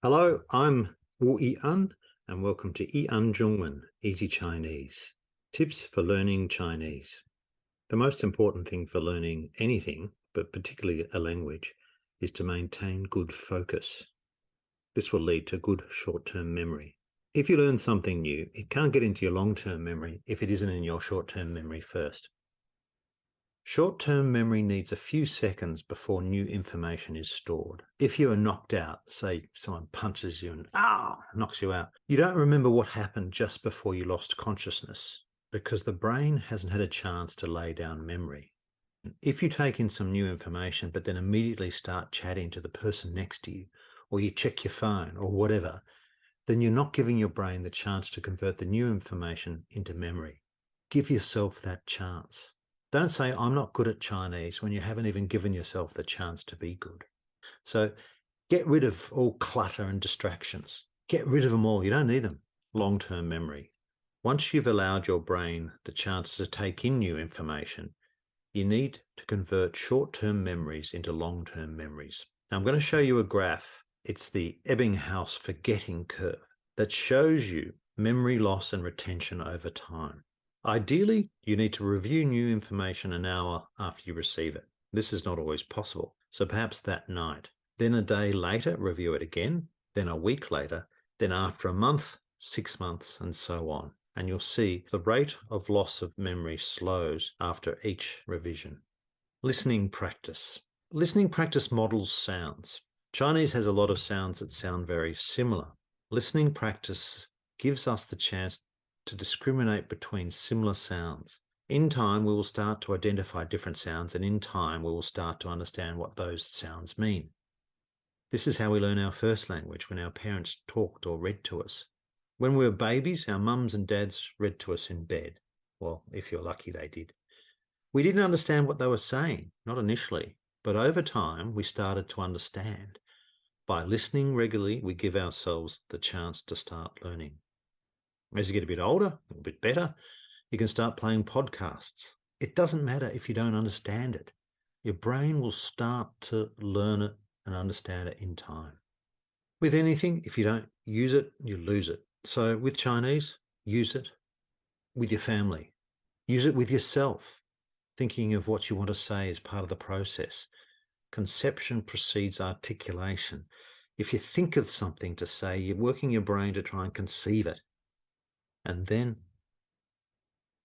Hello, I'm Wu Yian, and welcome to Yian Zhongwen, Easy Chinese. Tips for learning Chinese. The most important thing for learning anything, but particularly a language, is to maintain good focus. This will lead to good short-term memory. If you learn something new, it can't get into your long-term memory if it isn't in your short-term memory first. Short-term memory needs a few seconds before new information is stored. If you are knocked out, say someone punches you and knocks you out, you don't remember what happened just before you lost consciousness because the brain hasn't had a chance to lay down memory. If you take in some new information but then immediately start chatting to the person next to you, or you check your phone or whatever, then you're not giving your brain the chance to convert the new information into memory. Give yourself that chance. Don't say, I'm not good at Chinese when you haven't even given yourself the chance to be good. So get rid of all clutter and distractions. Get rid of them all. You don't need them. Long-term memory. Once you've allowed your brain the chance to take in new information, you need to convert short-term memories into long-term memories. Now, I'm going to show you a graph. It's the Ebbinghaus forgetting curve that shows you memory loss and retention over time. Ideally, you need to review new information an hour after you receive it. This is not always possible, so perhaps that night. Then a day later, review it again, then a week later, then after a month, 6 months, and so on. And you'll see the rate of loss of memory slows after each revision. Listening practice. Listening practice models sounds. Chinese has a lot of sounds that sound very similar. Listening practice gives us the chance to discriminate between similar sounds. In time, we will start to identify different sounds, and in time, we will start to understand what those sounds mean. This is how we learn our first language, when our parents talked or read to us. When we were babies, our mums and dads read to us in bed. Well, if you're lucky, they did. We didn't understand what they were saying, not initially, but over time, we started to understand. By listening regularly, we give ourselves the chance to start learning. As you get a bit older, a little bit better, you can start playing podcasts. It doesn't matter if you don't understand it. Your brain will start to learn it and understand it in time. With anything, if you don't use it, you lose it. So with Chinese, use it with your family. Use it with yourself, thinking of what you want to say as part of the process. Conception precedes articulation. If you think of something to say, you're working your brain to try and conceive it. And then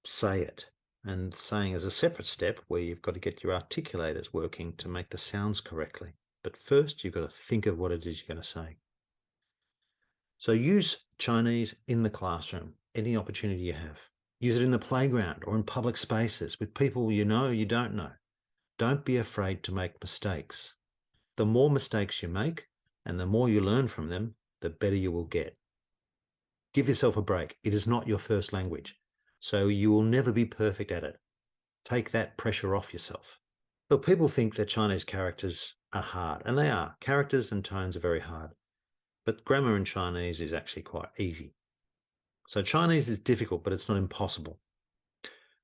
say it. And saying is a separate step where you've got to get your articulators working to make the sounds correctly. But first, you've got to think of what it is you're going to say. So use Chinese in the classroom, any opportunity you have. Use it in the playground or in public spaces with people you know, you don't know. Don't be afraid to make mistakes. The more mistakes you make and the more you learn from them, the better you will get. Give yourself a break. It is not your first language, so you will never be perfect at it. Take that pressure off yourself. Look, people think that Chinese characters are hard, and they are. Characters and tones are very hard, but grammar in Chinese is actually quite easy. So Chinese is difficult, but it's not impossible.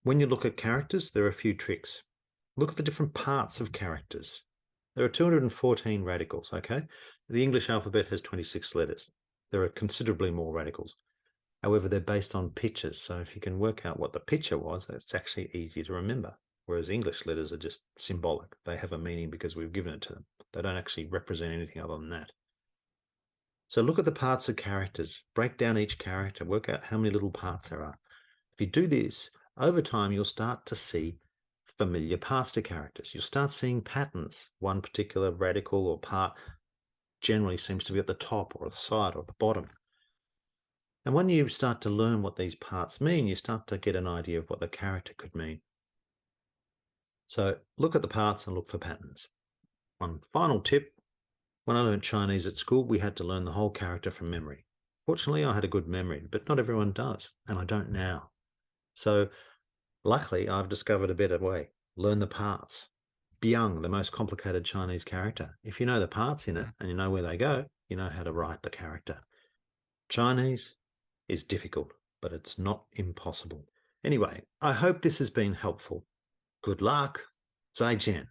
When you look at characters, there are a few tricks. Look at the different parts of characters. There are 214 radicals, okay? The English alphabet has 26 letters. There are considerably more radicals. However, they're based on pictures, so if you can work out what the picture was, it's actually easy to remember. Whereas English letters are just symbolic. They have a meaning because we've given it to them. They don't actually represent anything other than that. So look at the parts of characters, break down each character, work out how many little parts there are. If you do this, over time, you'll start to see familiar parts to characters. You'll start seeing patterns. One particular radical or part generally seems to be at the top or the side or the bottom. And when you start to learn what these parts mean, you start to get an idea of what the character could mean. So look at the parts and look for patterns. One final tip, when I learned Chinese at school, we had to learn the whole character from memory. Fortunately, I had a good memory, but not everyone does, and I don't now. So luckily, I've discovered a better way. Learn the parts. Biang, the most complicated Chinese character. If you know the parts in it and you know where they go, you know how to write the character. Chinese is difficult, but it's not impossible. Anyway, I hope this has been helpful. Good luck. 再见.